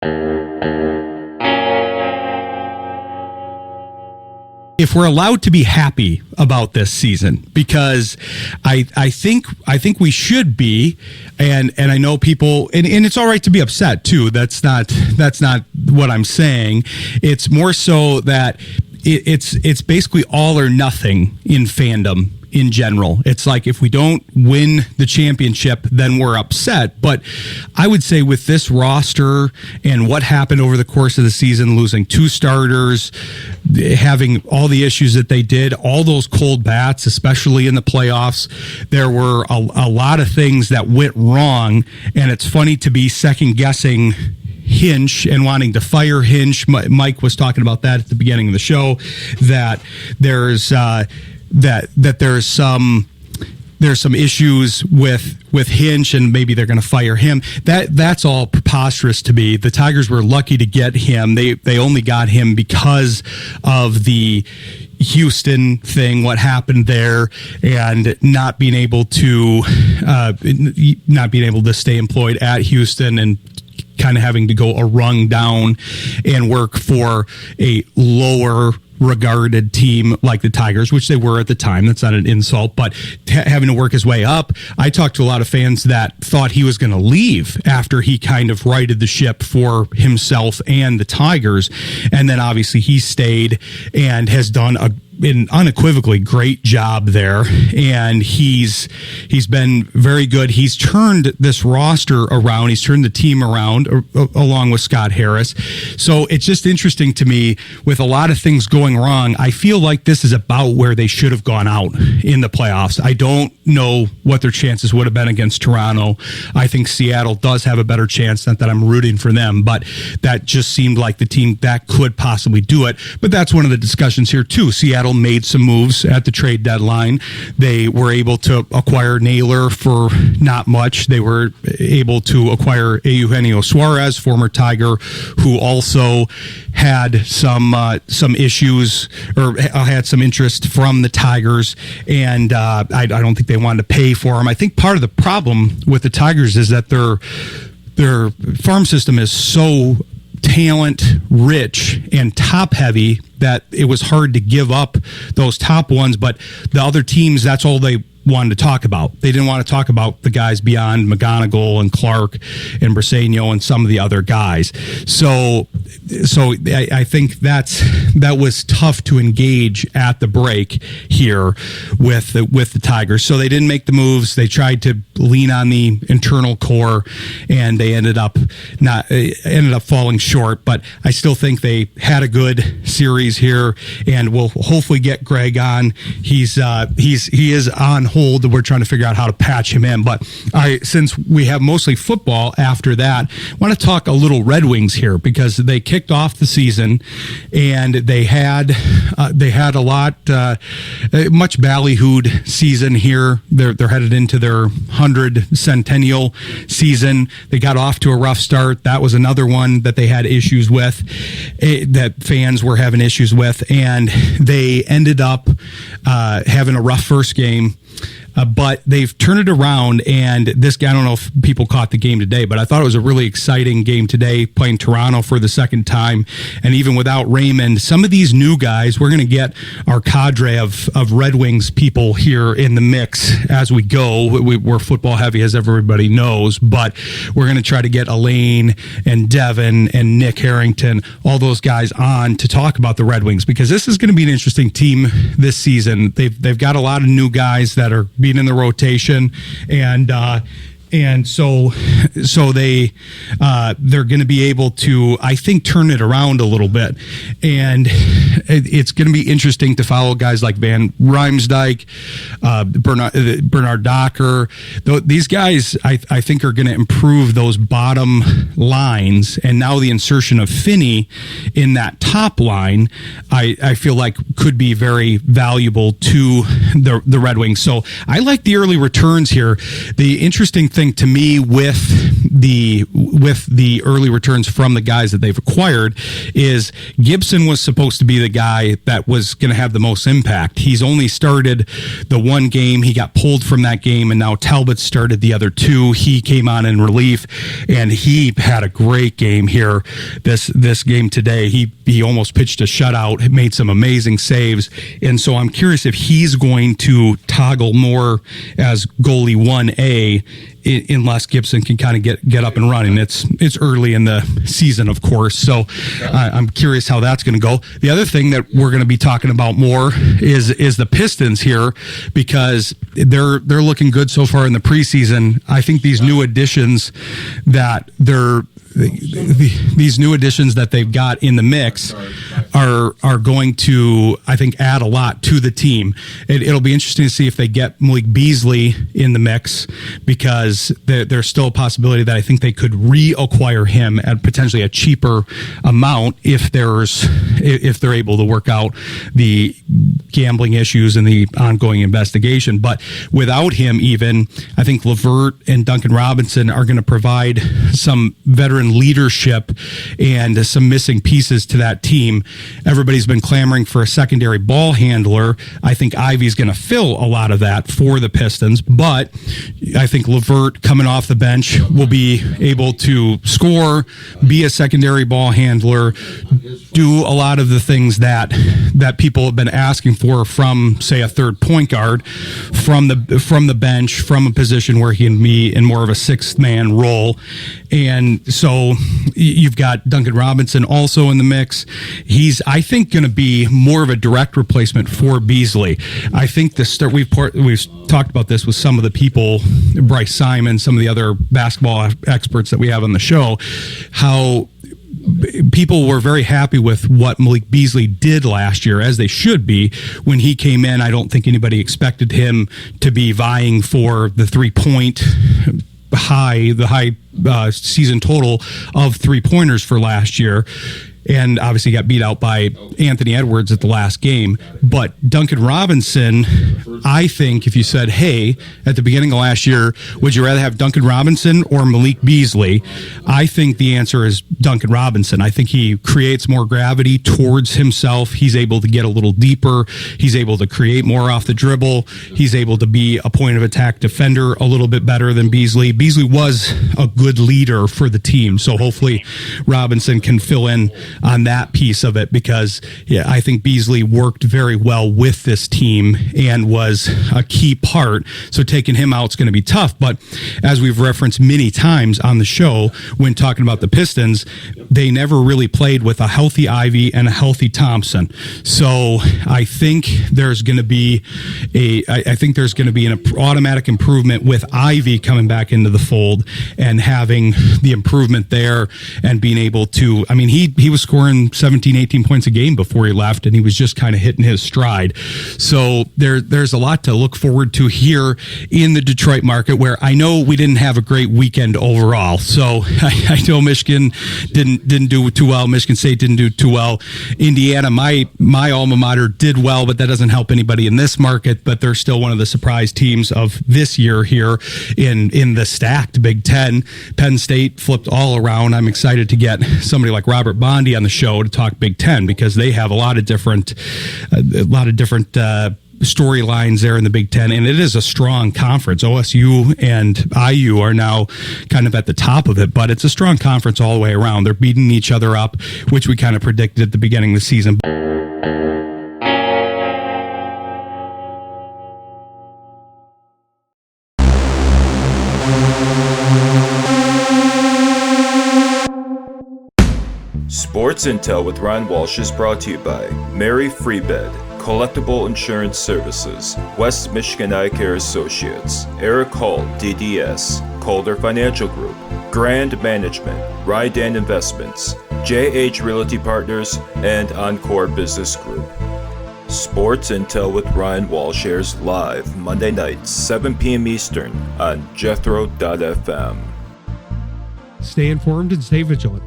If we're allowed to be happy about this season, because I think we should be, and I know people, and it's all right to be upset too. That's not what I'm saying. It's more so that it's basically all or nothing in fandom in general. It's like, if we don't win the championship, then we're upset. But I would say with this roster and what happened over the course of the season, losing 2 starters, having all the issues that they did, all those cold bats, especially in the playoffs, there were a lot of things that went wrong. And it's funny to be second guessing Hinch and wanting to fire Hinch. Mike was talking about that at the beginning of the show, that there's there's some issues with Hinch, and maybe they're going to fire him. That's all preposterous to me. The Tigers were lucky to get him. They only got him because of the Houston thing, what happened there, and not being able to stay employed at Houston, and kind of having to go a rung down and work for a lower regarded team like the Tigers, which they were at the time. That's not an insult, but having to work his way up. I talked to a lot of fans that thought he was going to leave after he kind of righted the ship for himself and the Tigers. And then obviously he stayed and has done an unequivocally great job there, and he's been very good. He's turned this roster around. He's turned the team around along with Scott Harris. So it's just interesting to me, with a lot of things going wrong. I feel like this is about where they should have gone out in the playoffs. I don't know what their chances would have been against Toronto. I think Seattle does have a better chance. Not that I'm rooting for them, but that just seemed like the team that could possibly do it. But that's one of the discussions here too. Seattle made some moves at the trade deadline. They were able to acquire Naylor for not much. They were able to acquire Eugenio Suarez, former Tiger, who also had some issues, or had some interest from the Tigers, and I don't think they wanted to pay for him. I think part of the problem with the Tigers is that their farm system is so talent rich and top heavy that it was hard to give up those top ones, but the other teams, that's all they wanted to talk about. They didn't want to talk about the guys beyond McGonigal and Clark and Briseño and some of the other guys. So I think that was tough to engage at the break here with the Tigers. So they didn't make the moves. They tried to lean on the internal core, and they ended up falling short. But I still think they had a good series here, and we'll hopefully get Greg on. He is on hold. We're trying to figure out how to patch him in. But since we have mostly football after that, I want to talk a little Red Wings here, because they kicked off the season and they had a lot much ballyhooed season here. They're headed into their 100 centennial season. They got off to a rough start. That was another one that they had issues with, that fans were having issues with, and they ended up having a rough first game. But they've turned it around, and this guy, I don't know if people caught the game today, but I thought it was a really exciting game today, playing Toronto for the second time. And even without Raymond, some of these new guys, we're going to get our cadre of Red Wings people here in the mix as we go. We're football heavy, as everybody knows, but we're going to try to get Elaine and Devin and Nick Harrington, all those guys on to talk about the Red Wings, because this is going to be an interesting team this season. They've got a lot of new guys that are being in the rotation, and so they're going to be able to, I think, turn it around a little bit, and it's going to be interesting to follow guys like Van Riemsdyk, Bernard Docker. These guys, I think, are going to improve those bottom lines, and now the insertion of Finney in that top line, I feel like could be very valuable to the Red Wings. So I like the early returns here. The interesting thing think to me with the early returns from the guys that they've acquired is Gibson was supposed to be the guy that was going to have the most impact. He's only started the one game. He got pulled from that game, and now Talbot started the other two. He came on in relief, and he had a great game here this game today. He almost pitched a shutout, made some amazing saves, and so I'm curious if he's going to toggle more as goalie 1A unless Gibson can kind of get up and running. It's early in the season, of course, so I'm curious how that's going to go. The other thing that we're going to be talking about more is the Pistons here, because they're looking good so far in the preseason. I think these new additions that these new additions that they've got in the mix are going to, I think, add a lot to the team. It'll be interesting to see if they get Malik Beasley in the mix, because there's still a possibility that I think they could reacquire him at potentially a cheaper amount if they're able to work out the gambling issues and the ongoing investigation. But without him, even, I think Levert and Duncan Robinson are going to provide some veteran leadership and some missing pieces to that team. Everybody's been clamoring for a secondary ball handler. I think Ivy's going to fill a lot of that for the Pistons, but I think Levert coming off the bench will be able to score, be a secondary ball handler, do a lot of the things that people have been asking for from, say, a third point guard from the bench, from a position where he can be in more of a sixth man role. And so you've got Duncan Robinson also in the mix. He's, I think, going to be more of a direct replacement for Beasley. I think we've talked about this with some of the people, Bryce Simon, some of the other basketball experts that we have on the show, how people were very happy with what Malik Beasley did last year, as they should be. When he came in, I don't think anybody expected him to be vying for the 3-point high season total of 3-pointers for last year. And obviously got beat out by Anthony Edwards at the last game. But Duncan Robinson, I think if you said, hey, at the beginning of last year, would you rather have Duncan Robinson or Malik Beasley? I think the answer is Duncan Robinson. I think he creates more gravity towards himself. He's able to get a little deeper. He's able to create more off the dribble. He's able to be a point of attack defender a little bit better than Beasley. Beasley was a good leader for the team. So hopefully Robinson can fill in on that piece of it, because I think Beasley worked very well with this team and was a key part. So taking him out is going to be tough. But as we've referenced many times on the show when talking about the Pistons, they never really played with a healthy Ivy and a healthy Thompson. So I think there's going to be an automatic improvement with Ivy coming back into the fold and having the improvement there and being able to, I mean, he was scoring 17, 18 points a game before he left, and he was just kind of hitting his stride. So there's a lot to look forward to here in the Detroit market, where I know we didn't have a great weekend overall. So I know Michigan didn't do too well. Michigan State didn't do too well. Indiana, my alma mater, did well, but that doesn't help anybody in this market. But they're still one of the surprise teams of this year here in the stacked Big Ten. Penn State flipped all around. I'm excited to get somebody like Robert Bondi on the show to talk Big Ten, because they have a lot of different storylines there in the Big Ten, and it is a strong conference. OSU and IU are now kind of at the top of it, but it's a strong conference all the way around. They're beating each other up, which we kind of predicted at the beginning of the season. Sports Intel with Ryan Walsh is brought to you by Mary Freebed, Collectible Insurance Services, West Michigan Eye Care Associates, Eric Hall, DDS, Calder Financial Group, Grand Management, Rydan Investments, JH Realty Partners, and Encore Business Group. Sports Intel with Ryan Walsh airs live Monday nights, 7 p.m. Eastern on Jethro.fm. Stay informed and stay vigilant.